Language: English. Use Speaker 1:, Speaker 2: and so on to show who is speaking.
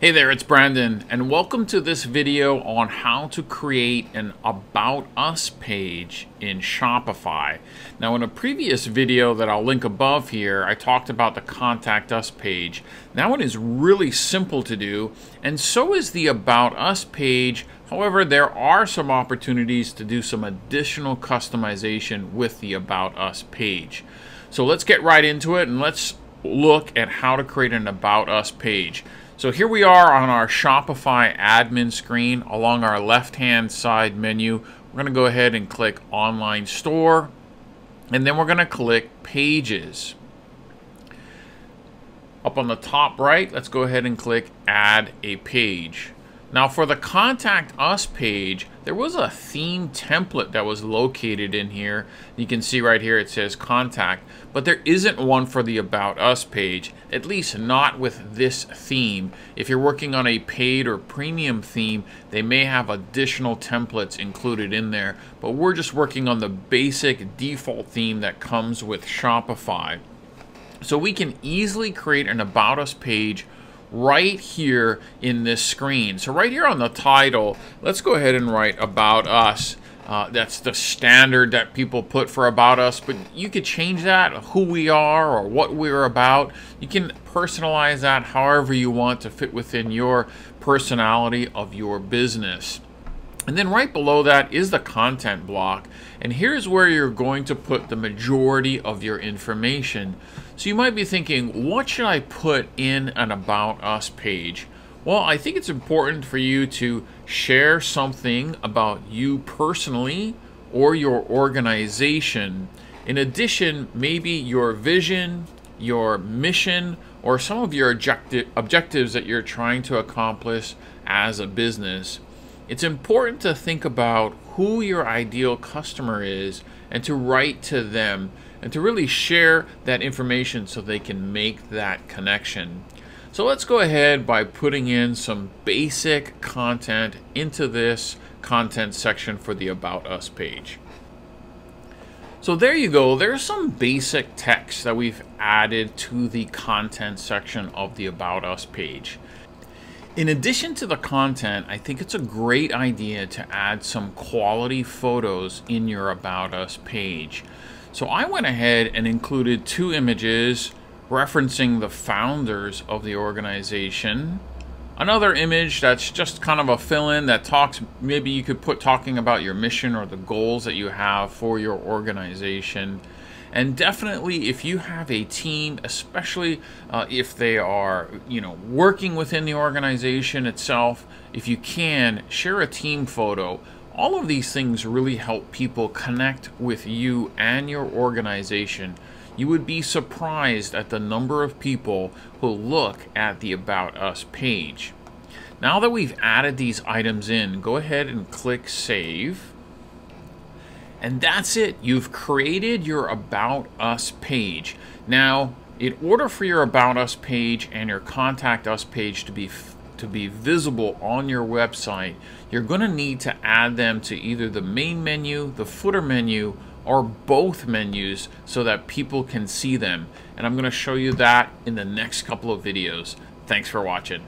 Speaker 1: Hey there, it's Brandon, and welcome to this video on how to create an About Us page in Shopify. Now, in a previous video that I'll link above here, I talked about the Contact Us page. That one is really simple to do, and so is the About Us page. However, there are some opportunities to do some additional customization with the About Us page. So let's get right into it, and let's look at how to create an About Us page. So here we are on our Shopify admin screen. Along our left-hand side menu, we're going to go ahead and click Online Store, and then we're going to click Pages. Up on the top right, let's go ahead and click Add a Page. Now for the Contact Us page, there was a theme template that was located in here. You can see right here it says Contact, but there isn't one for the About Us page, at least not with this theme. If you're working on a paid or premium theme, they may have additional templates included in there, but we're just working on the basic default theme that comes with Shopify. So we can easily create an About Us page right here in this screen. So right here on the title, let's go ahead and write About Us. That's the standard that people put for About Us, but you could change that, who we are or what we're about. You can personalize that however you want to fit within your personality of your business. And then right below that is the content block. And here's where you're going to put the majority of your information. So you might be thinking, what should I put in an About Us page? Well, I think it's important for you to share something about you personally or your organization. In addition, maybe your vision, your mission, or some of your objectives that you're trying to accomplish as a business. It's important to think about who your ideal customer is and to write to them and to really share that information so they can make that connection. So let's go ahead by putting in some basic content into this content section for the About Us page. So there you go. There's some basic text that we've added to the content section of the About Us page. In addition to the content, I think it's a great idea to add some quality photos in your About Us page. So I went ahead and included two images referencing the founders of the organization. Another image that's just kind of a fill-in that talks, maybe you could put talking about your mission or the goals that you have for your organization. And definitely, if you have a team, especially if they are, working within the organization itself, if you can, share a team photo. All of these things really help people connect with you and your organization. You would be surprised at the number of people who look at the About Us page. Now that we've added these items in, go ahead and click Save. And that's it. You've created your About Us page. Now, in order for your About Us page and your Contact Us page to be visible on your website, you're going to need to add them to either the main menu, the footer menu, or both menus so that people can see them. And I'm going to show you that in the next couple of videos. Thanks for watching.